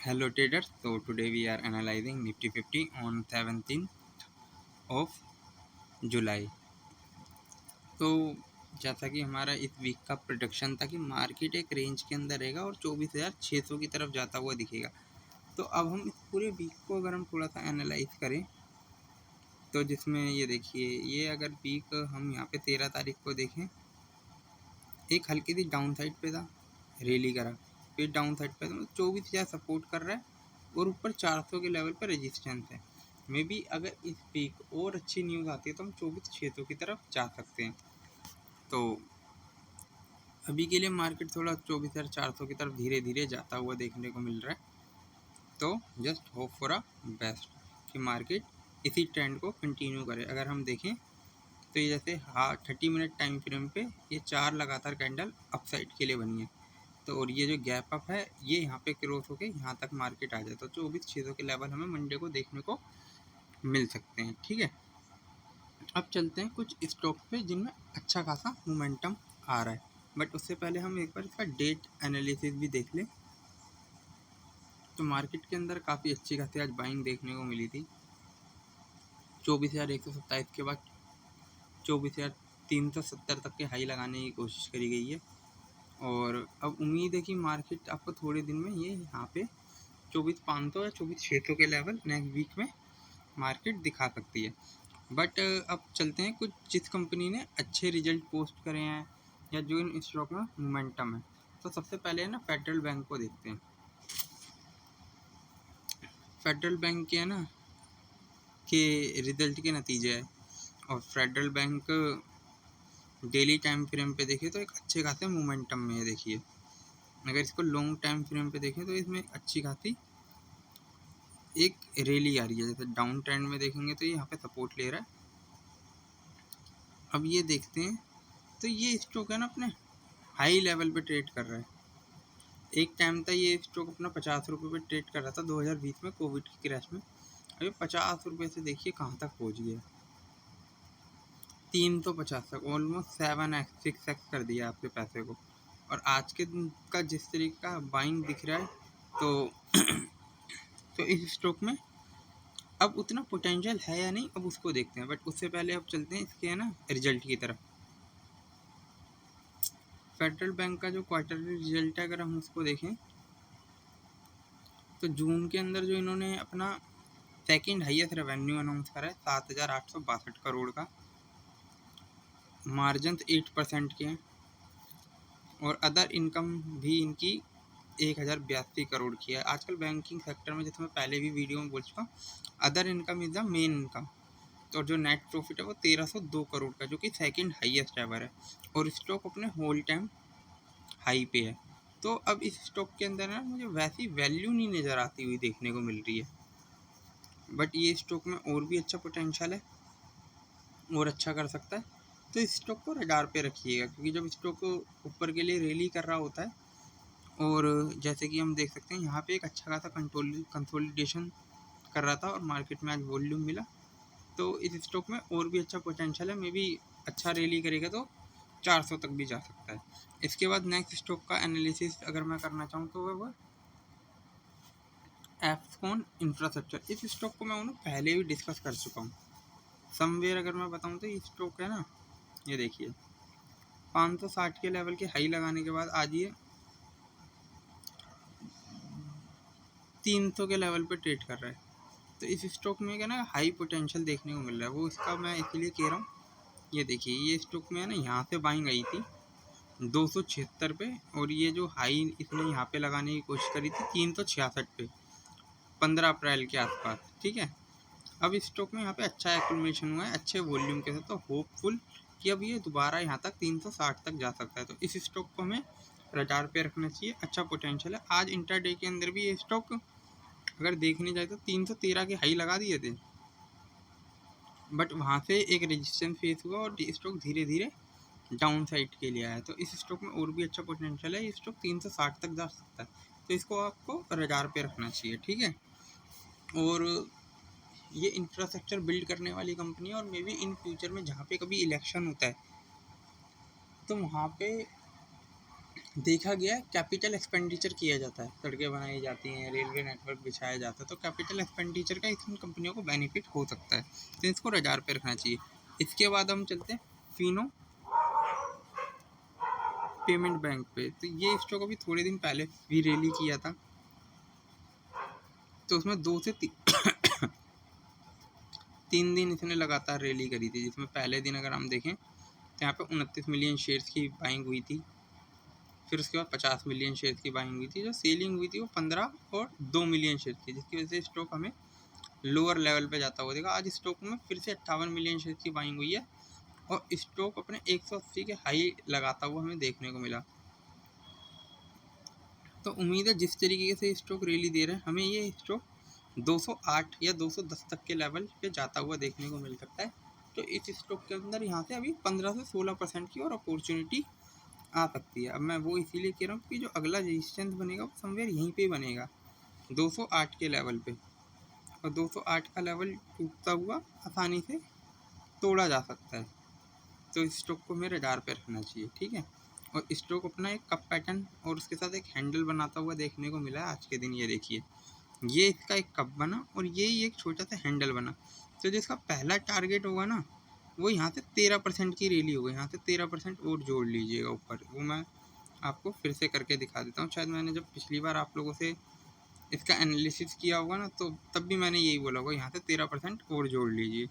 Hello traders, so today we are analyzing Nifty 50 on 17th of जुलाई। तो जैसा कि हमारा इस वीक का प्रोडक्शन था कि मार्केट एक रेंज के अंदर रहेगा और 24,600 की तरफ जाता हुआ दिखेगा। तो अब हम इस पूरे वीक को अगर हम थोड़ा सा एनालाइज करें तो जिसमें ये देखिए, ये अगर वीक हम यहाँ पे 13 तारीख को देखें, एक हल्की सी डाउन साइड पे था, रैली करा, फिर डाउन साइड पे था, 24,000 सपोर्ट कर रहा है और ऊपर 400 के लेवल पर रेजिस्टेंस है। मे बी अगर इस वीक और अच्छी न्यूज़ आती है तो हम 24,600 की तरफ जा सकते हैं। तो अभी के लिए मार्केट थोड़ा 24,400 की तरफ धीरे धीरे जाता हुआ देखने को मिल रहा है। तो just hope for a best कि मार्केट इसी ट्रेंड को कंटिन्यू करे। अगर हम देखें तो ये जैसे 30 मिनट टाइम फ्रेम पे ये 4 लगातार कैंडल अपसाइड के लिए बनी है। तो और ये जो गैप अप है ये यहाँ पे क्रॉस होके यहाँ तक मार्केट आ जाए तो 24,600 के लेवल हमें मंडे को देखने को मिल सकते हैं। ठीक है, अब चलते हैं कुछ स्टॉक पे जिनमें अच्छा खासा मोमेंटम आ रहा है। बट उससे पहले हम एक बार इसका डेट एनालिसिस भी देख लें। तो मार्केट के अंदर काफ़ी अच्छी खासी आज बाइंग देखने को मिली थी। 24,127 के बाद 24,370 तक के हाई लगाने की कोशिश करी गई है और अब उम्मीद है कि मार्केट आपको थोड़े दिन में ये यहाँ पे 24,500 या 24,600 के लेवल नेक्स्ट वीक में मार्केट दिखा सकती है। बट अब चलते हैं कुछ जिस कंपनी ने अच्छे रिजल्ट पोस्ट करे हैं या जो इन स्टॉक में मोमेंटम है। तो सबसे पहले है ना फेडरल बैंक को देखते हैं। फेडरल बैंक के है ना के रिजल्ट के नतीजे है और federal bank daily time frame पे देखें तो एक अच्छे खासे मोमेंटम में है। देखिए, अगर इसको लॉन्ग टाइम फ्रेम पे देखें तो इसमें अच्छी खासी एक रैली आ रही है। जैसे डाउन ट्रेंड में देखेंगे तो ये यहाँ पे सपोर्ट ले रहा है। अब ये देखते हैं तो ये स्टॉक है ना अपने हाई लेवल पे ट्रेड कर रहा है। एक टाइम था ये स्टॉक अपना 50 रुपये पे ट्रेड कर रहा था 2020 में कोविड की क्रैश में। अभी 50 रुपये से देखिए कहाँ तक पहुँच गया, 350 तक, ऑलमोस्ट 7x 6x कर दिया आपके पैसे को। और आज के दिन का जिस तरीके का बाइंग दिख रहा है तो तो इस स्टॉक में अब उतना पोटेंशियल है या नहीं, अब उसको देखते हैं। बट उससे पहले अब चलते हैं इसके है ना रिजल्ट की तरफ। फेडरल बैंक का जो क्वार्टरली रिजल्ट है अगर हम उसको देखें तो जून के अंदर जो इन्होंने अपना सेकंड हाईएस्ट रेवेन्यू अनाउंस करा है 7,862 करोड़ का, मार्जिन 8% के हैं और अदर इनकम भी इनकी 1,082 करोड़ की है। आजकल बैंकिंग सेक्टर में, जैसे मैं पहले भी वीडियो में बोल चुका हूँ, other income is the main income. तो जो नेट प्रॉफिट है वो 1,302 करोड़ का, जो कि सेकंड हाईएस्ट एवर है और स्टॉक अपने होल टाइम हाई पे है। तो अब इस स्टॉक के अंदर ना मुझे वैसी वैल्यू नहीं नज़र आती हुई देखने को मिल रही है। बट ये स्टॉक में और भी अच्छा पोटेंशियल है और अच्छा कर सकता है। तो इस स्टॉक को रडार पे रखिएगा क्योंकि जब स्टॉक ऊपर के लिए रैली कर रहा होता है और जैसे कि हम देख सकते हैं यहाँ पे एक अच्छा खासा कंसोलिडेशन कर रहा था और मार्केट में आज वॉल्यूम मिला, तो इस स्टॉक में और भी अच्छा पोटेंशियल है। मे बी अच्छा रैली करेगा तो 400 तक भी जा सकता है। इसके बाद नेक्स्ट स्टॉक का एनालिसिस अगर मैं करना चाहूँ तो वो एफकॉन इंफ्रास्ट्रक्चर। इस स्टॉक को मैं पहले भी डिस्कस कर चुका हूँ समवेयर। अगर मैं बताऊँ तो ये स्टॉक है ना, ये देखिए 560 के लेवल के हाई लगाने के बाद आज ये 300 के लेवल पे ट्रेड कर रहा है। तो इस स्टॉक में क्या ना हाई पोटेंशियल देखने को मिल रहा है, वो इसका मैं इसलिए कह रहा हूँ। ये देखिए, ये स्टॉक में है ना यहाँ से बाइंग आई थी 276 पे और ये जो हाई इसने यहाँ पे लगाने की कोशिश करी थी 366 पे 15 अप्रैल के आसपास। ठीक है, अब इस स्टॉक में यहाँ पे अच्छा एक्यूमुलेशन हुआ है अच्छे वॉल्यूम के साथ, तो होपफुल कि अब ये दोबारा यहाँ तक 360 तक जा सकता है। तो इस स्टॉक को हमें रडार पे रखना चाहिए, अच्छा पोटेंशियल है। आज इंटरडे के अंदर भी ये स्टॉक अगर देखने जाए तो 313 के हाई लगा दिए थे, बट वहाँ से एक रेजिस्टेंस फेस हुआ और स्टॉक धीरे धीरे डाउन साइड के लिए आया। तो इस स्टॉक में और भी अच्छा पोटेंशियल है, ये स्टॉक 360 तक जा सकता है। तो इसको आपको रडार पे रखना चाहिए। ठीक है, और ये इंफ्रास्ट्रक्चर बिल्ड करने वाली कंपनी है और मे बी इन फ्यूचर में जहाँ पे कभी इलेक्शन होता है तो वहाँ पे देखा गया है कैपिटल एक्सपेंडिचर किया जाता है, सड़कें बनाई जाती हैं, रेलवे नेटवर्क बिछाया जाता है, तो कैपिटल एक्सपेंडिचर का इन कंपनियों को बेनिफिट हो सकता है, तो इसको रडार पे रखना चाहिए। इसके बाद हम चलते हैं फिनो पेमेंट बैंक पे। तो ये स्टॉक अभी थोड़े दिन पहले भी रैली किया था, तो उसमें 2 से 3 दिन इसने लगातार रैली करी थी, जिसमें पहले दिन अगर हम देखें तो यहाँ पे 29 मिलियन शेयर्स की बाइंग हुई थी। फिर उसके बाद 50 मिलियन शेयर्स की बाइंग हुई थी। जो सेलिंग हुई थी वो 15 और 2 मिलियन शेयर्स की, जिसकी वजह से स्टॉक हमें लोअर लेवल पे जाता हुआ देखा। आज स्टॉक में फिर से 58 मिलियन शेयर्स की बाइंग हुई है और स्टॉक अपने 180 के हाई लगाता हुआ हमें देखने को मिला। तो उम्मीद है जिस तरीके से स्टॉक रैली दे रहे हैं, हमें ये स्टॉक 208 या 210 तक के लेवल पे जाता हुआ देखने को मिल सकता है। तो इस स्टॉक के अंदर यहाँ से अभी 15 से 16% की और अपॉर्चुनिटी आ सकती है। अब मैं वो इसीलिए कह रहा हूँ कि जो अगला रेजिस्टेंस बनेगा वो समवेयर यहीं पे बनेगा, 208 के लेवल पे, और 208 का लेवल टूटता हुआ आसानी से तोड़ा जा सकता है। तो इस स्टॉक को मेरे रडार पे रखना चाहिए, ठीक है। और स्टॉक अपना एक कप पैटर्न और उसके साथ एक हैंडल बनाता हुआ देखने को मिला है आज के दिन। ये देखिए, ये इसका एक कप बना और ये ही एक छोटा सा हैंडल बना। तो जिसका पहला टारगेट होगा ना, वो यहाँ से 13% की रैली होगी। यहाँ से 13% और जोड़ लीजिएगा ऊपर। वो मैं आपको फिर से करके दिखा देता हूँ। शायद मैंने जब पिछली बार आप लोगों से इसका एनालिसिस किया होगा ना, तो तब भी मैंने यही बोला होगा, यहाँ से 13% और जोड़ लीजिए।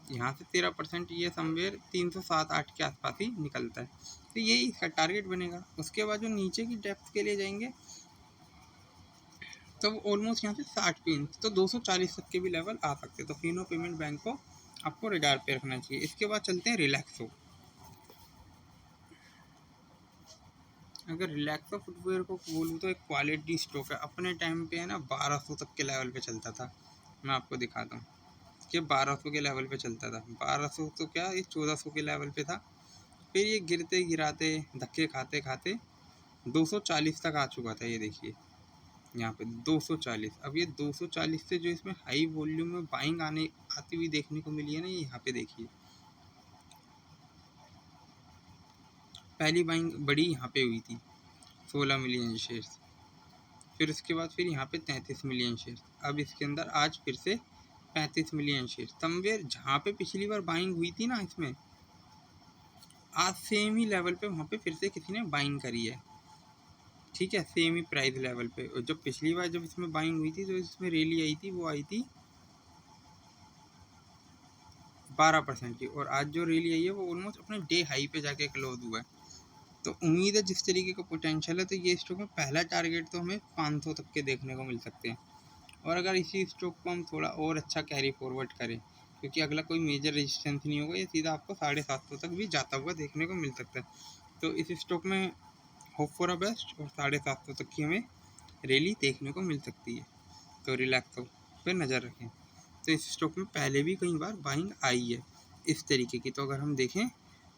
यहाँ से 13% ये समवेयर 307-8 के आसपास ही निकलता है। तो यही इसका टारगेट बनेगा। उसके बाद जो नीचे की डेप्थ के लिए जाएंगे तो ऑलमोस्ट यहाँ से 60 पिन, तो 240 तक के भी लेवल आ सकते हैं। तो फिनो पेमेंट बैंक को आपको रडार पे रखना चाहिए। इसके बाद चलते हैं रिलैक्सो। अगर रिलैक्सो फुटवेयर को बोलूँ तो एक क्वालिटी स्टॉक है। अपने टाइम पे है ना 1200 तक के लेवल पे चलता था। मैं आपको दिखाता हूँ कि 1200 के लेवल पे चलता था। 1200 तो क्या, ये 1400 के लेवल पे था। फिर ये गिरते गिराते धक्के खाते खाते 240 तक आ चुका था। ये देखिए यहाँ पे 240। अब ये 240 से जो इसमें हाई वॉल्यूम में बाइंग आती हुई देखने को मिली है ना, ये यहाँ पे देखिए पहली बाइंग बड़ी यहाँ पे हुई थी 16 मिलियन शेयर्स। फिर उसके बाद फिर यहाँ पे 33 मिलियन शेयर्स। अब इसके अंदर आज फिर से 35 मिलियन शेयर्स। समवेयर जहाँ पे पिछली बार बाइंग हुई थी ना, इसमें आज सेम ही लेवल पे वहाँ पे फिर से किसी ने बाइंग करी है, ठीक है, सेम ही प्राइस लेवल पे। और जब पिछली बार जब इसमें बाइंग हुई थी, तो इसमें रैली आई थी, वो आई थी 12% की, और आज जो रैली आई है वो ऑलमोस्ट अपने डे हाई पे जाके क्लोज हुआ है। तो उम्मीद है जिस तरीके का पोटेंशियल है, तो ये स्टॉक में पहला टारगेट तो हमें 500 तक के देखने को मिल सकते हैं। और अगर इसी स्टॉक को हम थोड़ा और अच्छा कैरी फॉरवर्ड करें, क्योंकि अगला कोई मेजर रेजिस्टेंस नहीं होगा, ये सीधा आपको 750 तक भी जाता हुआ देखने को मिल सकता है। तो इस स्टॉक में होप फॉर अ बेस्ट, और 750 तक की हमें रैली देखने को मिल सकती है। तो रिलैक्स हो पे नज़र रखें। तो इस स्टॉक में पहले भी कई बार बाइंग आई है इस तरीके की। तो अगर हम देखें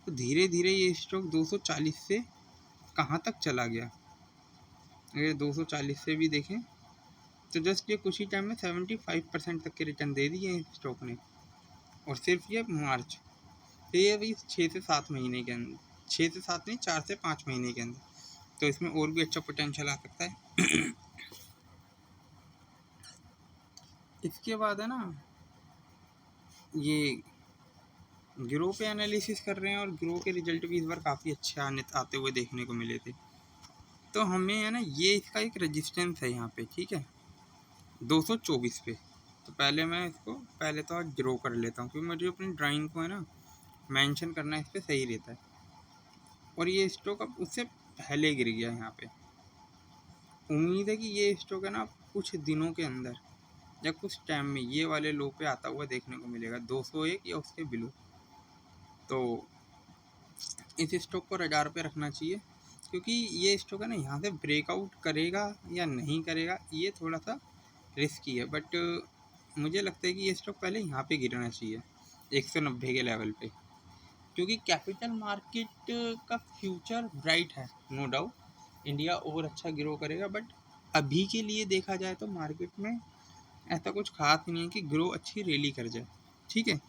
तो धीरे धीरे ये स्टॉक 240 से कहाँ तक चला गया। अगर 240 से भी देखें तो जस्ट ये कुछ ही टाइम में 75% तक के रिटर्न दे दिए हैं स्टॉक ने, और सिर्फ ये मार्च से, ये अभी 6 से 7 महीने के अंदर, 6 से 7 नहीं, 4 से 5 महीने के अंदर। तो इसमें और भी अच्छा पोटेंशियल आ सकता है। इसके बाद है ना, ये ग्रो पे एनालिसिस कर रहे हैं, और ग्रो के रिजल्ट भी इस बार काफ़ी अच्छे आते हुए देखने को मिले थे। तो हमें है ना, ये इसका एक रेजिस्टेंस है यहाँ पे, ठीक है, 224 पे। तो पहले तो आज ग्रो कर लेता हूँ, क्योंकि मुझे अपनी ड्राइंग को है ना मेंशन करना इस पर सही रहता है। और ये स्टॉक अब उससे पहले गिर गया यहाँ पे। उम्मीद है कि ये स्टॉक है ना कुछ दिनों के अंदर या कुछ टाइम में ये वाले लो पे आता हुआ देखने को मिलेगा, 201 या उसके बिलो। तो इस स्टॉक को रडार पे रखना चाहिए, क्योंकि ये स्टॉक है ना यहाँ से ब्रेकआउट करेगा या नहीं करेगा, ये थोड़ा सा रिस्की है। बट मुझे लगता है कि ये स्टॉक पहले यहाँ पे गिरना चाहिए 190 के लेवल पे, क्योंकि कैपिटल मार्केट का फ्यूचर ब्राइट है, नो डाउट। इंडिया और अच्छा ग्रो करेगा, बट अभी के लिए देखा जाए तो मार्केट में ऐसा कुछ खास नहीं है कि ग्रो अच्छी रैली कर जाए, ठीक है।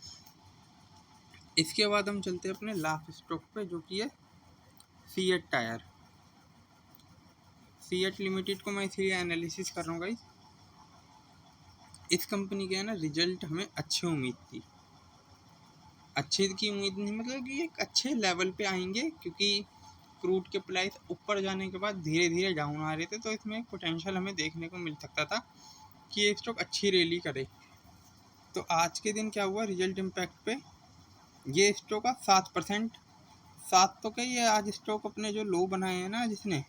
इसके बाद हम चलते हैं अपने लास्ट स्टॉक पे, जो कि है सीएट टायर। सीएट लिमिटेड को मैं इसलिए एनालिसिस कर रहा हूँ गाइस, इस कंपनी के है ना रिजल्ट हमें अच्छी उम्मीद थी, अच्छे की उम्मीद नहीं मतलब कि एक अच्छे लेवल पे आएंगे, क्योंकि क्रूड के प्राइस ऊपर जाने के बाद धीरे धीरे डाउन आ रहे थे, तो इसमें एक पोटेंशियल हमें देखने को मिल सकता था कि ये स्टॉक अच्छी रैली करे। तो आज के दिन क्या हुआ, रिजल्ट इम्पैक्ट पे ये स्टॉक का 7%, 7 तो क्या, ये आज स्टॉक अपने जो लो बनाए हैं ना जिसने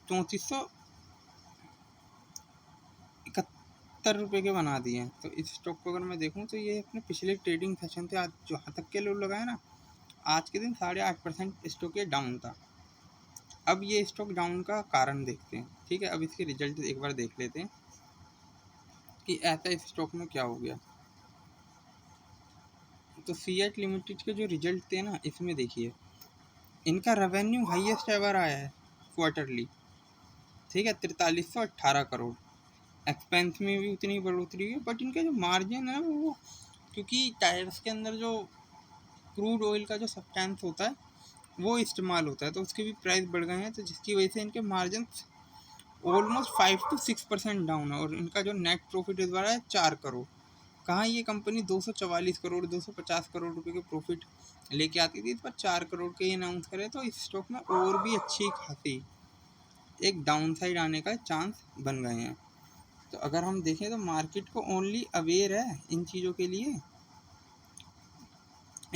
3471 रुपये के बना दिए हैं। तो इस स्टॉक को अगर मैं देखूं तो ये अपने पिछले ट्रेडिंग सेशन थे आज जहाँ तक के लो लगाए ना, आज के दिन 8.5% स्टॉक ये डाउन था। अब ये स्टॉक डाउन का कारण देखते हैं, ठीक है। अब इसके रिजल्ट एक बार देख लेते हैं कि ऐसा इस स्टॉक में क्या हो गया। तो सीएट लिमिटेड के जो रिजल्ट थे ना, इसमें देखिए इनका रेवेन्यू हाईएस्ट एवर आया है क्वार्टरली, ठीक है, 4318 करोड़। एक्सपेंस में भी उतनी बढ़ोतरी है, बट इनका जो मार्जिन है वो, क्योंकि टायर्स के अंदर जो क्रूड ऑयल का जो सब्सटेंस होता है वो इस्तेमाल होता है, तो उसके भी प्राइस बढ़ गए हैं, तो जिसकी वजह से इनके मार्जिन ऑलमोस्ट 5 to 6% डाउन है। और इनका जो नेट प्रॉफिट इस बार है 4 करोड़। कहाँ ये कंपनी 244 करोड़ 250 करोड़ रुपए के प्रॉफिट लेके आती थी, इस पर 4 करोड़ के अनाउंस करे, तो इस स्टॉक में और भी अच्छी खासी एक डाउन साइड आने का चांस बन गए हैं। तो अगर हम देखें तो मार्केट को ओनली अवेयर है इन चीज़ों के लिए।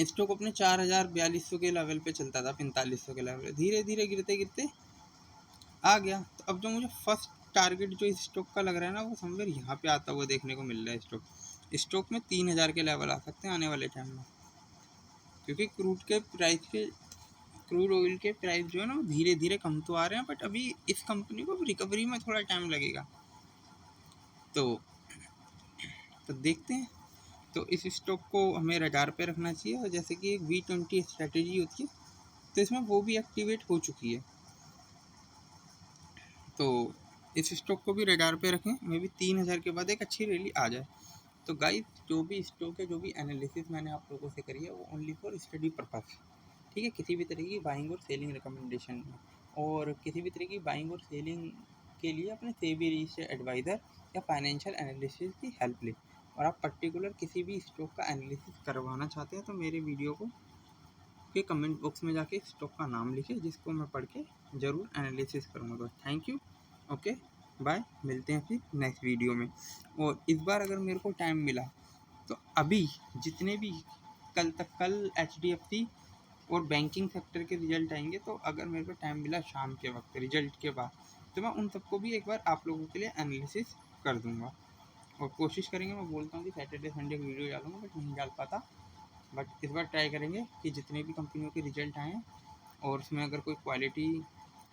स्टॉक अपने 4000-4200 के लेवल पे चलता था, 4500 के लेवल पे, धीरे धीरे गिरते गिरते आ गया। तो अब जो मुझे फर्स्ट टारगेट जो इस स्टॉक का लग रहा है ना, वो समवेयर यहाँ पे आता हुआ देखने को मिल रहा है। स्टॉक में 3000 के लेवल आ सकते हैं आने वाले टाइम में, क्योंकि क्रूड ऑयल के प्राइस जो है ना धीरे धीरे कम तो आ रहे हैं, बट अभी इस कंपनी को रिकवरी में थोड़ा टाइम लगेगा। तो देखते हैं। तो इस स्टॉक को हमें रडार पे रखना चाहिए, और जैसे कि एक V20 स्ट्रेटेजी होती है, तो इसमें वो भी एक्टिवेट हो चुकी है। तो इस स्टॉक को भी रडार पे रखें, मे भी 3000 के बाद एक अच्छी रैली आ जाए। तो गाइस, जो भी स्टॉक है, जो भी एनालिसिस मैंने आप लोगों से करी है, वो ओनली फॉर स्टडी पर्पस, ठीक है। किसी भी तरह की बाइंग और सेलिंग रिकमेंडेशन नहीं, और किसी भी तरह की बाइंग और सेलिंग के लिए अपने सेबी रजिस्टर्ड एडवाइज़र या फाइनेंशियल एनालिसिस की हेल्प लें। और आप पर्टिकुलर किसी भी स्टॉक का एनालिसिस करवाना चाहते हैं तो मेरे वीडियो को के कमेंट बॉक्स में जाके स्टॉक का नाम लिखिए, जिसको मैं पढ़ के ज़रूर एनालिसिस करूँगा। तो थैंक यू, ओके, बाय, मिलते हैं फिर नेक्स्ट वीडियो में। और इस बार अगर मेरे को टाइम मिला तो अभी जितने भी कल HDFC और बैंकिंग सेक्टर के रिजल्ट आएंगे, तो अगर मेरे को टाइम मिला शाम के वक्त रिजल्ट के बाद, तो मैं उन सबको भी एक बार आप लोगों के लिए एनालिसिस कर दूंगा। और कोशिश करेंगे, मैं बोलता हूँ कि सैटरडे संडे की वीडियो डालूंगा, बट नहीं डाल पाता। बट इस बार ट्राई करेंगे कि जितने भी कंपनियों के रिजल्ट आए हैं और उसमें अगर कोई क्वालिटी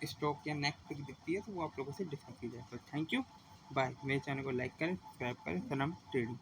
स्टॉक या नेक पिक दिखती है तो वो आप लोगों से डिस्कस की जाए। तो थैंक यू, बाय। मेरे चैनल को लाइक करें, सब्सक्राइब करें, सनम ट्रेडिंग।